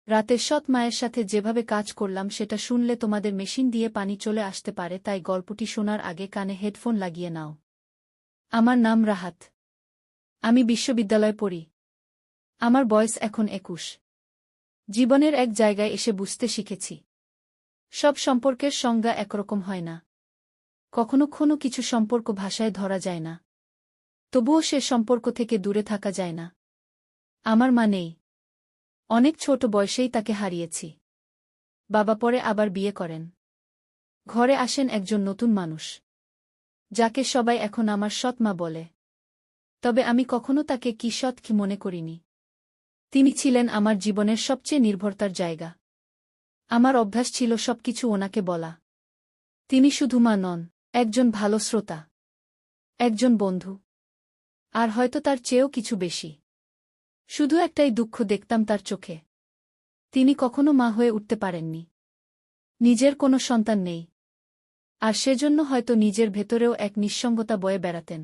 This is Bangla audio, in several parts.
রাতে সৎ মায়ের সাথে যেভাবে কাজ করলাম সেটা শুনলে তোমাদের মেশিন দিয়ে পানি চলে আসতে পারে, তাই গল্পটি শোনার আগে কানে হেডফোন লাগিয়ে নাও। আমার নাম রাহাত। আমি বিশ্ববিদ্যালয়ে পড়ি। আমার বয়স এখন 21। জীবনের এক জায়গায় এসে বুঝতে শিখেছি, সব সম্পর্কের সংজ্ঞা একরকম হয় না। কখনো কোনো কিছু সম্পর্ক ভাষায় ধরা যায় না, তবুও সে সম্পর্ক থেকে দূরে থাকা যায় না। আমার মা নেই। অনেক ছোট বয়সেই তাকে হারিয়েছি। বাবা পরে আবার বিয়ে করেন। ঘরে আসেন একজন নতুন মানুষ, যাকে সবাই এখন আমার সৎ মা বলে। তবে আমি কখনো তাকে কি সৎ কি মনে করিনি। তিনি ছিলেন আমার জীবনের সবচেয়ে নির্ভরতার জায়গা। আমার অভ্যাস ছিল সবকিছু ওনাকে বলা। তিনি শুধু মা নন, একজন ভালো শ্রোতা, একজন বন্ধু, আর হয়তো তার চেয়েও কিছু বেশি। শুধু একটাই দুঃখ দেখতাম তার চোখে। তিনি কখনো মা হয়ে উঠতে পারেননি। নিজের কোনো সন্তান নেই, আর সেজন্য হয়তো নিজের ভেতরেও এক নিঃসঙ্গতা বয়ে বেড়াতেন।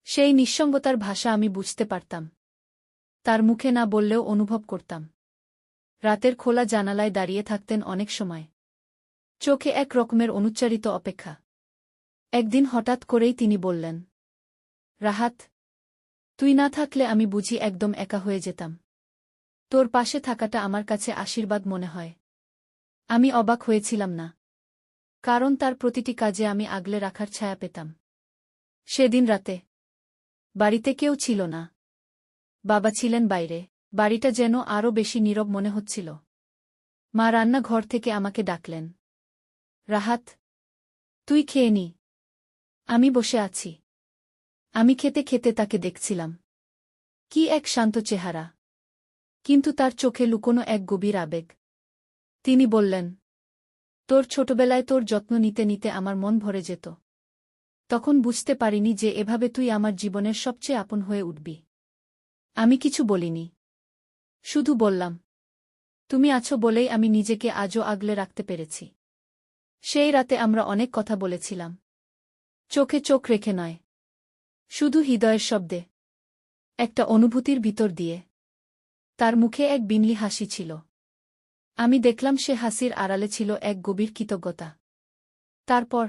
সেই নিঃসঙ্গতার ভাষা আমি বুঝতে পারতাম, তার মুখে না বললেও অনুভব করতাম। রাতের খোলা জানালায় দাঁড়িয়ে থাকতেন অনেক সময়, চোখে এক রকমের অনুচ্চারিত অপেক্ষা। একদিন হঠাৎ করেই তিনি বললেন, রাহাত, তুই না থাকলে আমি বুঝি একদম একা হয়ে যেতাম। তোর পাশে থাকাটা আমার কাছে আশীর্বাদ মনে হয়। আমি অবাক হয়েছিলাম না, কারণ তার প্রতিটি কাজে আমি আগলে রাখার ছায়া পেতাম। সেদিন রাতে বাড়িতে কেউ ছিল না। বাবা ছিলেন বাইরে। বাড়িটা যেন আরও বেশি নীরব মনে হচ্ছিল। মা রান্নাঘর থেকে আমাকে ডাকলেন, রাহাত, তুই খেয়ে নি। আমি বসে আছি। আমি খেতে খেতে তাকে দেখছিলাম। কি এক শান্ত চেহারা, কিন্তু তার চোখে লুকোনো এক গভীর আবেগ। তিনি বললেন, তোর ছোটবেলায় তোর যত্ন নিতে নিতে আমার মন ভরে যেত। তখন বুঝতে পারিনি যে এভাবে তুই আমার জীবনের সবচেয়ে আপন হয়ে উঠবি। আমি কিছু বলিনি, শুধু বললাম, তুমি আছো বলেই আমি নিজেকে আজও আগলে রাখতে পেরেছি। সেই রাতে আমরা অনেক কথা বলেছিলাম, চোখে চোখ রেখে নয়, শুধু হৃদয়ের শব্দে, একটা অনুভূতির ভিতর দিয়ে। তার মুখে এক বিমলি হাসি ছিল। আমি দেখলাম সে হাসির আড়ালে ছিল এক গভীর কৃতজ্ঞতা। তারপর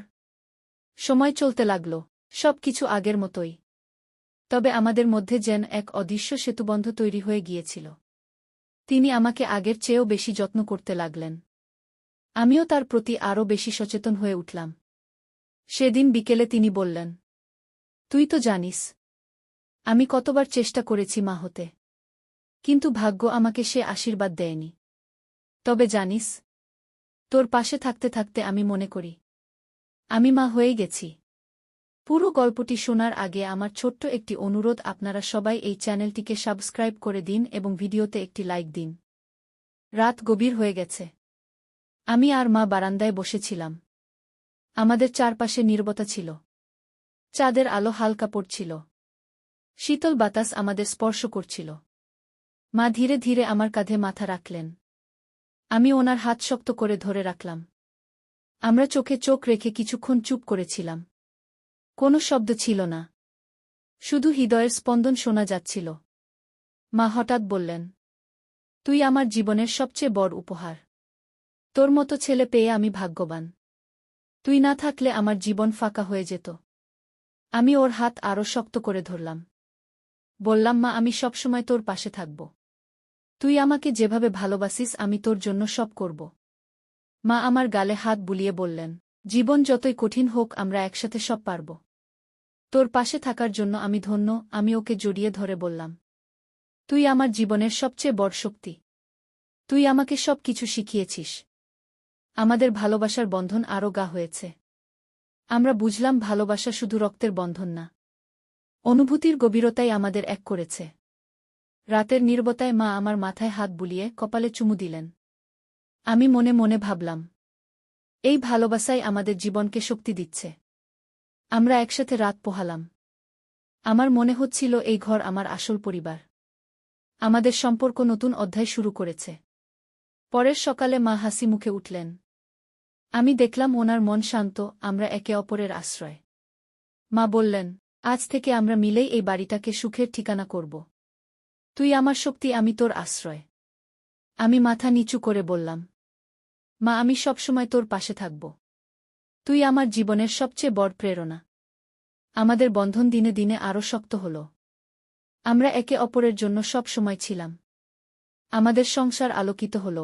সময় চলতে লাগল, সবকিছু আগের মতোই। তবে আমাদের মধ্যে যেন এক অদৃশ্য সেতুবন্ধ তৈরি হয়ে গিয়েছিল। তিনি আমাকে আগের চেয়েও বেশি যত্ন করতে লাগলেন। আমিও তার প্রতি আরও বেশি সচেতন হয়ে উঠলাম। সেদিন বিকেলে তিনি বললেন, তুই তো জানিস, আমি কতবার চেষ্টা করেছি মা হতে, কিন্তু ভাগ্য আমাকে সে আশীর্বাদ দেয়নি। তবে জানিস, তোর পাশে থাকতে থাকতে আমি মনে করি, আমি মা হয়েই গেছি। পুরো গল্পটি শোনার আগে আমার ছোট্ট একটি অনুরোধ, আপনারা সবাই এই চ্যানেলটিকে সাবস্ক্রাইব করে দিন এবং ভিডিওতে একটি লাইক দিন। রাত গভীর হয়ে গেছে। আমি আর মা বারান্দায় বসেছিলাম। আমাদের চারপাশে নীরবতা ছিল। চাঁদের আলো হালকা পড়ছিল। শীতল বাতাস আমাদের স্পর্শ করছিল। মা ধীরে ধীরে আমার কাঁধে মাথা রাখলেন। আমি ওনার হাত শক্ত করে ধরে রাখলাম। আমরা চোখে চোখ রেখে কিছুক্ষণ চুপ করেছিলাম। কোনো শব্দ ছিল না, শুধু হৃদয়ের স্পন্দন শোনা যাচ্ছিল। মা হঠাৎ বললেন, তুই আমার জীবনের সবচেয়ে বড় উপহার। তোর মতো ছেলে পেয়ে আমি ভাগ্যবান। তুই না থাকলে আমার জীবন ফাঁকা হয়ে যেত। আমি ওর হাত আরও শক্ত করে ধরলাম। বললাম, মা, আমি সবসময় তোর পাশে থাকব। তুই আমাকে যেভাবে ভালোবাসিস আমি তোর জন্য সব করব। মা আমার গালে হাত বুলিয়ে বললেন, জীবন যতই কঠিন হোক আমরা একসাথে সব পারব। তোর পাশে থাকার জন্য আমি ধন্য। আমি ওকে জড়িয়ে ধরে বললাম, তুই আমার জীবনের সবচেয়ে বড় শক্তি। তুই আমাকে সব কিছু শিখিয়েছিস। আমাদের ভালোবাসার বন্ধন আরও গা হয়েছে। আমরা বুঝলাম ভালোবাসা শুধু রক্তের বন্ধন না, অনুভূতির গভীরতাই আমাদের এক করেছে। রাতের নীরবতায় মা আমার মাথায় হাত বুলিয়ে কপালে চুমু দিলেন। আমি মনে মনে ভাবলাম, এই ভালোবাসাই আমাদের জীবনকে শক্তি দিচ্ছে। আমরা একসাথে রাত পোহালাম। আমার মনে হচ্ছিল এই ঘর আমার আসল পরিবার। আমাদের সম্পর্ক নতুন অধ্যায় শুরু করেছে। পরের সকালে মা হাসি মুখে উঠলেন। আমি দেখলাম ওনার মন শান্ত, আমরা একে অপরের আশ্রয়। মা বললেন, আজ থেকে আমরা মিলেই এই বাড়িটাকে সুখের ঠিকানা করব। তুই আমার শক্তি, আমি তোর আশ্রয়। আমি মাথা নিচু করে বললাম, মা, আমি সবসময় তোর পাশে থাকব। তুই আমার জীবনের সবচেয়ে বড় প্রেরণা। আমাদের বন্ধন দিনে দিনে আরও শক্ত হল। আমরা একে অপরের জন্য সব সময় ছিলাম। আমাদের সংসার আলোকিত হল।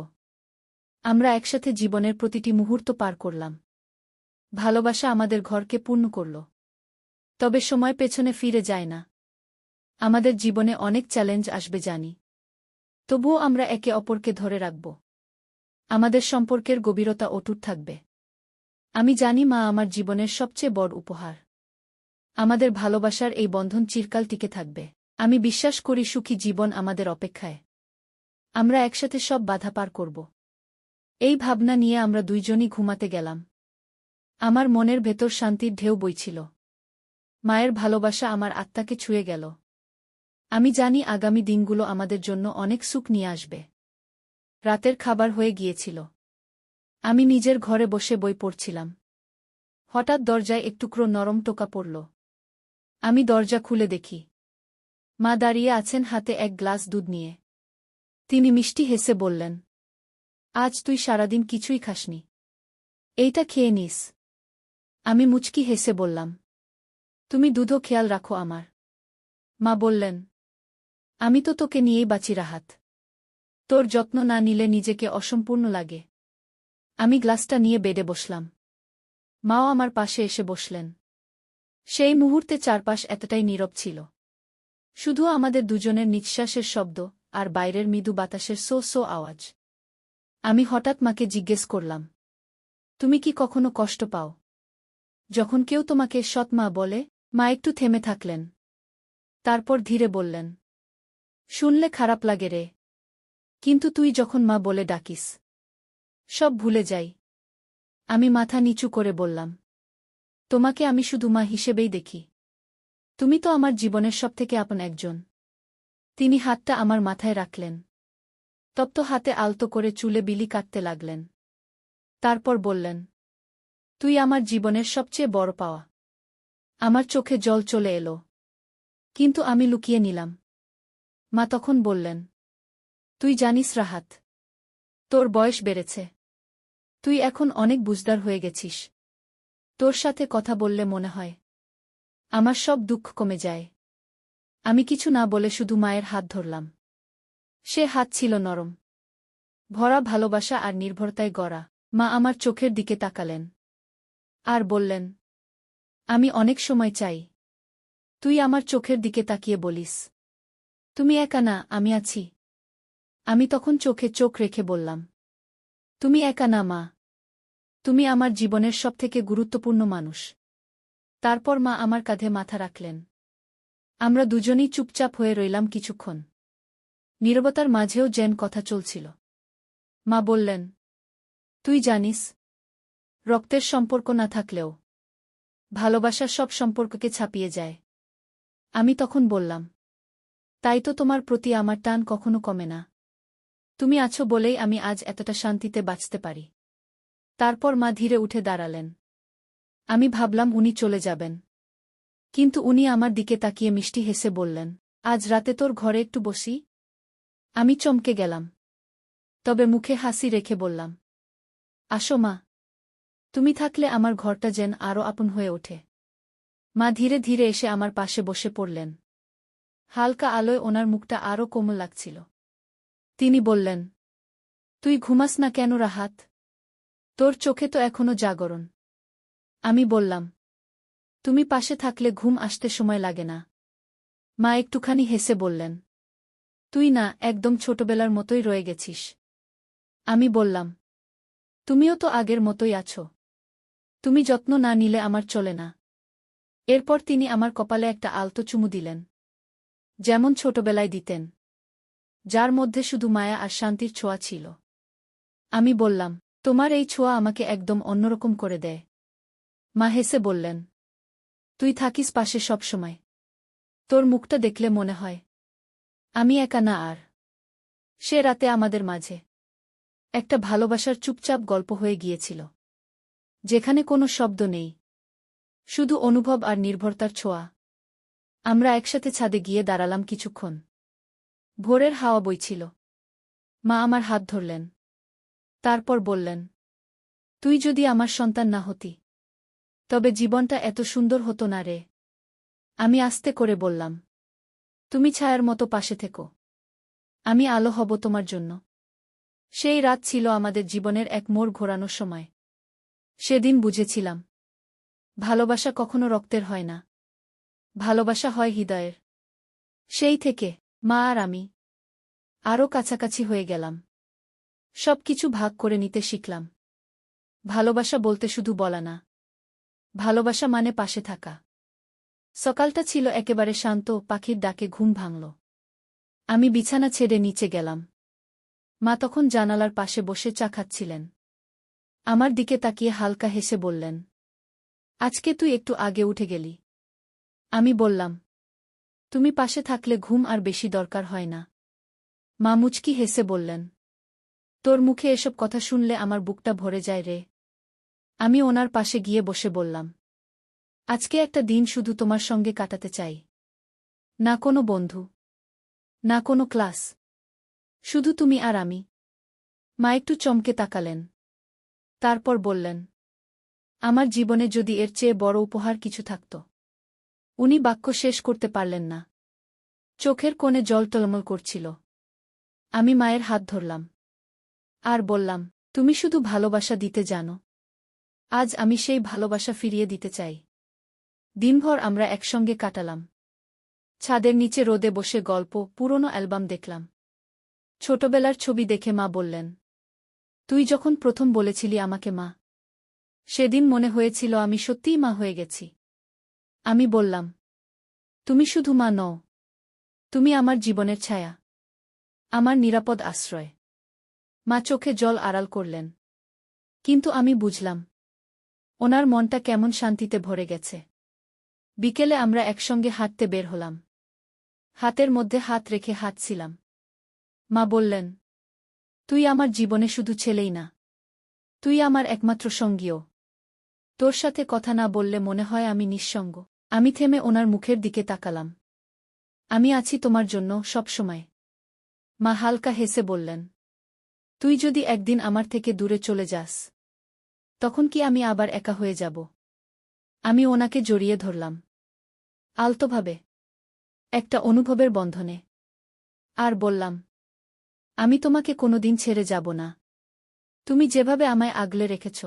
আমরা একসাথে জীবনের প্রতিটি মুহূর্ত পার করলাম। ভালোবাসা আমাদের ঘরকে পূর্ণ করল। তবে সময় পেছনে ফিরে যায় না। আমাদের জীবনে অনেক চ্যালেঞ্জ আসবে জানি। তবুও আমরা একে অপরকে ধরে রাখব। আমাদের সম্পর্কের গভীরতা অটুট থাকবে। আমি জানি মা আমার জীবনের সবচেয়ে বড় উপহার। আমাদের ভালোবাসার এই বন্ধন চিরকাল টিকে থাকবে। আমি বিশ্বাস করি সুখী জীবন আমাদের অপেক্ষায়। আমরা একসাথে সব বাধা পার করব। এই ভাবনা নিয়ে আমরা দুইজনই ঘুমাতে গেলাম। আমার মনের ভেতর শান্তির ঢেউ বইছিল। মায়ের ভালোবাসা আমার আত্মাকে ছুঁয়ে গেল। আমি জানি আগামী দিনগুলো আমাদের জন্য অনেক সুখ নিয়ে আসবে। রাতের খাবার হয়ে গিয়েছিল। আমি নিজের ঘরে বসে বই পড়ছিলাম। হঠাৎ দরজায় একটুকরো নরম টোকা পড়ল। আমি দরজা খুলে দেখি মা দাঁড়িয়ে আছেন হাতে এক গ্লাস দুধ নিয়ে। তিনি মিষ্টি হেসে বললেন, আজ তুই সারাদিন কিছুই খাসনি, এইটা খেয়ে নিস। আমি মুচকি হেসে বললাম, তুমি দুধও খেয়াল রাখো আমার। মা বললেন, আমি তো তোকে নিয়েই বাঁচি রাহাত। তোর যত্ন না নিলে নিজেকে অসম্পূর্ণ লাগে। আমি গ্লাসটা নিয়ে বেডে বসলাম। মাও আমার পাশে এসে বসলেন। সেই মুহূর্তে চারপাশ এতটাই নীরব ছিল। শুধু আমাদের দুজনের নিঃশ্বাসের শব্দ আর বাইরের মৃদু বাতাসের সো সো আওয়াজ। আমি হঠাৎ মাকে জিজ্ঞেস করলাম, তুমি কি কখনো কষ্ট পাও যখন কেউ তোমাকে সৎ মা বলে? মা একটু থেমে থাকলেন। তারপর ধীরে বললেন, শুনলে খারাপ লাগে রে, কিন্তু তুই যখন মা বলে ডাকিস সব ভুলে যাই। আমি মাথা নিচু করে বললাম, তোমাকে আমি শুধু মা হিসেবেই দেখি। তুমি তো আমার জীবনের সবথেকে আপন একজন। তিনি হাতটা আমার মাথায় রাখলেন। তপ্ত হাতে আলতো করে চুলে বিলি কাটতে লাগলেন। তারপর বললেন, তুই আমার জীবনের সবচেয়ে বড় পাওয়া। আমার চোখে জল চলে এলো, কিন্তু আমি লুকিয়ে নিলাম। মা তখন বললেন, তুই জানিস রাহাত, তোর বয়স বেড়েছে। তুই এখন অনেক বুঝদার হয়ে গেছিস। তোর সাথে কথা বললে মনে হয় আমার সব দুঃখ কমে যায়। আমি কিছু না বলে শুধু মায়ের হাত ধরলাম। সে হাত ছিল নরম, ভরা ভালোবাসা আর নির্ভরতায় গড়া। মা আমার চোখের দিকে তাকালেন আর বললেন, আমি অনেক সময় চাই তুই আমার চোখের দিকে তাকিয়ে বলিস, তুমি একা না, আমি আছি। আমি তখন চোখে চোখ রেখে বললাম, তুমি একা না মা, তুমি আমার জীবনের সবথেকে গুরুত্বপূর্ণ মানুষ। তারপর মা আমার কাঁধে মাথা রাখলেন। আমরা দুজনেই চুপচাপ হয়ে রইলাম কিছুক্ষণ। নীরবতার মাঝেও যেন কথা চলছিল। মা বললেন, তুই জানিস, রক্তের সম্পর্ক না থাকলেও ভালোবাসা সব সম্পর্ককে ছাপিয়ে যায়। আমি তখন বললাম, তাই তো তোমার প্রতি আমার টান কখনো কমে না। তুমি আছো বলেই আমি আজ এতটা শান্তিতে বাঁচতে পারি। তারপর মা ধীরে উঠে দাঁড়ালেন। আমি ভাবলাম উনি চলে যাবেন, কিন্তু উনি আমার দিকে তাকিয়ে মিষ্টি হেসে বললেন, আজ রাতে তোর ঘরে একটু বসি। আমি চমকে গেলাম, তবে মুখে হাসি রেখে বললাম, আসো মা, তুমি থাকলে আমার ঘরটা যেন আরও আপন হয়ে ওঠে। মা ধীরে ধীরে এসে আমার পাশে বসে পড়লেন। হালকা আলোয় ওনার মুখটা আরও কোমল লাগছিল। তিনি বললেন, তুই ঘুমাস না কেন রাহাত? তোর চোখে তো এখনো জাগরণ। আমি বললাম, তুমি পাশে থাকলে ঘুম আসতে সময় লাগে না। মা একটুখানি হেসে বললেন, তুই না একদম ছোটবেলার মতোই রয়ে গেছিস। আমি বললাম, তুমিও তো আগের মতোই আছো। তুমি যত্ন না নিলে আমার চলে না। এরপর তিনি আমার কপালে একটা আলতো চুমু দিলেন, যেমন ছোটবেলায় দিতেন, যার মধ্যে শুধু মায়া আর শান্তির ছোঁয়া ছিল। আমি বললাম, তোমার এই ছোঁয়া আমাকে একদম অন্যরকম করে দেয়। মা হেসে বললেন, তুই থাকিস পাশে সব সময়। তোর মুখটা দেখলে মনে হয় আমি একা না আর। সে রাতে আমাদের মাঝে একটা ভালোবাসার চুপচাপ গল্প হয়ে গিয়েছিল, যেখানে কোনো শব্দ নেই, শুধু অনুভব আর নির্ভরতার ছোঁয়া। আমরা একসাথে ছাদে গিয়ে দাঁড়ালাম কিছুক্ষণ। ভোরের হাওয়া বইছিল। মা আমার হাত ধরলেন। তারপর বললেন, তুই যদি আমার সন্তান না হতি, তবে জীবনটা এত সুন্দর হতো না রে। আমি আস্তে করে বললাম, তুমি ছায়ার মতো পাশে থেকো, আমি আলো হব তোমার জন্য। সেই রাত ছিল আমাদের জীবনের এক মোড় ঘোরানোর সময়। সেদিন বুঝেছিলাম, ভালোবাসা কখনো রক্তের হয় না, ভালোবাসা হয় হৃদয়ের। সেই থেকে মা আর আমি আরও কাছাকাছি হয়ে গেলাম। সবকিছু ভাগ করে নিতে শিখলাম। ভালোবাসা বলতে শুধু বলা না, ভালোবাসা মানে পাশে থাকা। সকালটা ছিল একেবারে শান্ত, পাখির ডাকে ঘুম ভাঙল। আমি বিছানা ছেড়ে নিচে গেলাম। মা তখন জানালার পাশে বসে চা খাচ্ছিলেন। আমার দিকে তাকিয়ে হালকা হেসে বললেন, আজকে তুই একটু আগে উঠে গেলি। আমি বললাম, তুমি পাশে থাকলে ঘুম আর বেশি দরকার হয় না। মা মুচকি হেসে বললেন, তোর মুখে এসব কথা শুনলে আমার বুকটা ভরে যায় রে। আমি ওনার পাশে গিয়ে বসে বললাম, আজকে একটা দিন শুধু তোমার সঙ্গে কাটাতে চাই। না কোনো বন্ধু, না কোনো ক্লাস, শুধু তুমি আর আমি। মা একটু চমকে তাকালেন। তারপর বললেন, আমার জীবনে যদি এর চেয়ে বড় উপহার কিছু থাকত। উনি বাক্য শেষ করতে পারলেন না। চোখের কোণে জল টলমল করছিল। আমি মায়ের হাত ধরলাম আর বললাম, তুমি শুধু ভালোবাসা দিতে জানো। আজ আমি সেই ভালোবাসা ফিরিয়ে দিতে চাই। দিনভর আমরা একসঙ্গে কাটালাম। ছাদের নিচে রোদে বসে গল্প, পুরনো অ্যালবাম দেখলাম। ছোটবেলার ছবি দেখে মা বললেন, তুই যখন প্রথম বলেছিলি আমাকে মা, সেদিন মনে হয়েছিল আমি সত্যিই মা হয়ে গেছি। আমি বললাম, তুমি শুধু মা নও, তুমি আমার জীবনের ছায়া, আমার নিরাপদ আশ্রয়। মা চোখে জল আড়াল করলেন। কিন্তু আমি বুঝলাম, ওনার মনটা কেমন শান্তিতে ভরে গেছে। বিকেলে আমরা একসঙ্গে হাঁটতে বের হলাম। হাতের মধ্যে হাত রেখে হাঁটছিলাম। মা বললেন, তুই আমার জীবনে শুধু ছেলেই না, তুই আমার একমাত্র সঙ্গীও। তোর সাথে কথা না বললে মনে হয় আমি নিঃসঙ্গ। আমি থেমে ওনার মুখের দিকে তাকালাম। আমি আছি তোমার জন্য সবসময়। মা হালকা হেসে বললেন, তুই যদি একদিন আমার থেকে দূরে চলে যাস, তখন কি আমি আবার একা হয়ে যাব? আমি ওনাকে জড়িয়ে ধরলাম, আলতোভাবে, একটা অনুভবের বন্ধনে। আর বললাম, আমি তোমাকে কোনোদিন ছেড়ে যাব না। তুমি যেভাবে আমায় আগলে রেখেছ,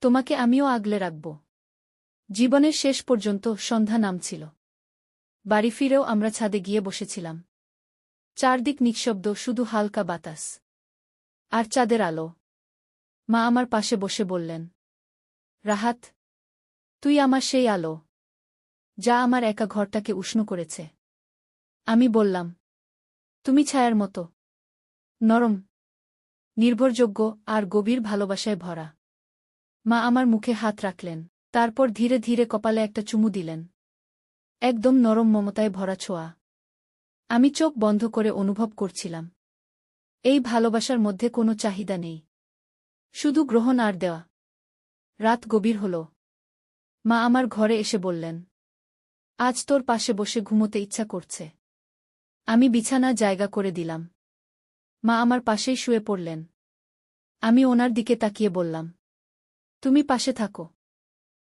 তোমাকে আমিও আগলে রাখব। জীবনের শেষ পর্যন্ত সন্ধ্যা নামছিল। বাড়ি ফিরেও আমরা ছাদে গিয়ে বসেছিলাম। চারদিক নিঃশব্দ, শুধু হালকা বাতাস আর চাঁদের আলো। মা আমার পাশে বসে বললেন, রাহাত, তুই আমার সেই আলো, যা আমার একা ঘরটাকে উষ্ণ করেছে। আমি বললাম, তুমি ছায়ার মতো, নরম, নির্ভরযোগ্য আর গভীর ভালোবাসায় ভরা। মা আমার মুখে হাত রাখলেন। তারপর ধীরে ধীরে কপালে একটা চুমু দিলেন। একদম নরম, মমতায় ভরা ছোঁয়া। আমি চোখ বন্ধ করে অনুভব করছিলাম, এই ভালোবাসার মধ্যে কোনো চাহিদা নেই, শুধু গ্রহণ আর দেওয়া। রাত গভীর হল। মা আমার ঘরে এসে বললেন, আজ তোর পাশে বসে ঘুমোতে ইচ্ছা করছে। আমি বিছানা জায়গা করে দিলাম। মা আমার পাশেই শুয়ে পড়লেন। আমি ওনার দিকে তাকিয়ে বললাম, তুমি পাশে থাকো,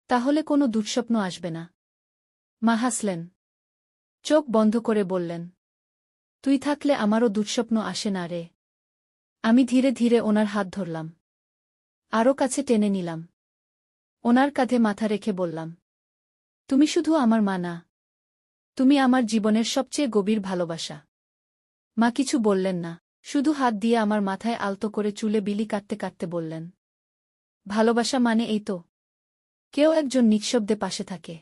তাহলে কোনো দুঃস্বপ্ন আসবে না। মা হাসলেন, চোখ বন্ধ করে বললেন, তুই থাকলে আমারও দুঃস্বপ্ন আসে না রে। আমি ধীরে ধীরে ওনার হাত ধরলাম, আরও কাছে টেনে নিলাম। ওনার কাঁধে মাথা রেখে বললাম, তুমি শুধু আমার মা না, তুমি আমার জীবনের সবচেয়ে গভীর ভালোবাসা। মা কিছু বললেন না, শুধু হাত দিয়ে আমার মাথায় আলতো করে চুলে বিলি কাটতে কাটতে বললেন, ভালোবাসা মানে এই তো, কেউ একজন নিঃশব্দে পাশে থাকে,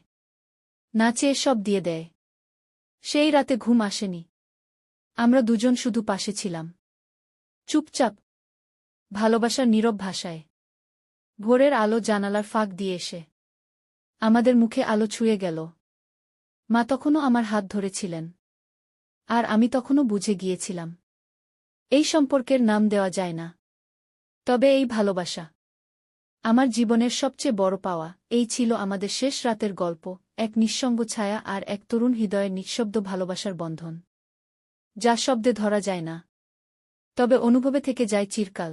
না চেয়ে সব দিয়ে দেয়। সেই রাতে ঘুম আসেনি। আমরা দুজন শুধু পাশে ছিলাম, চুপচাপ, ভালোবাসার নীরব ভাষায়। ভোরের আলো জানালার ফাঁক দিয়ে এসে আমাদের মুখে আলো ছুঁয়ে গেল। মা তখনও আমার হাত ধরেছিলেন, আর আমি তখনও বুঝে গিয়েছিলাম, এই সম্পর্কের নাম দেওয়া যায় না, তবে এই ভালোবাসা আমার জীবনের সবচেয়ে বড় পাওয়া। এই ছিল আমাদের শেষ রাতের গল্প, এক নিঃসঙ্গ ছায়া আর এক তরুণ হৃদয়ের নিঃশব্দ ভালোবাসার বন্ধন, যা শব্দে ধরা যায় না, তবে অনুভবে থেকে যায় চিরকাল।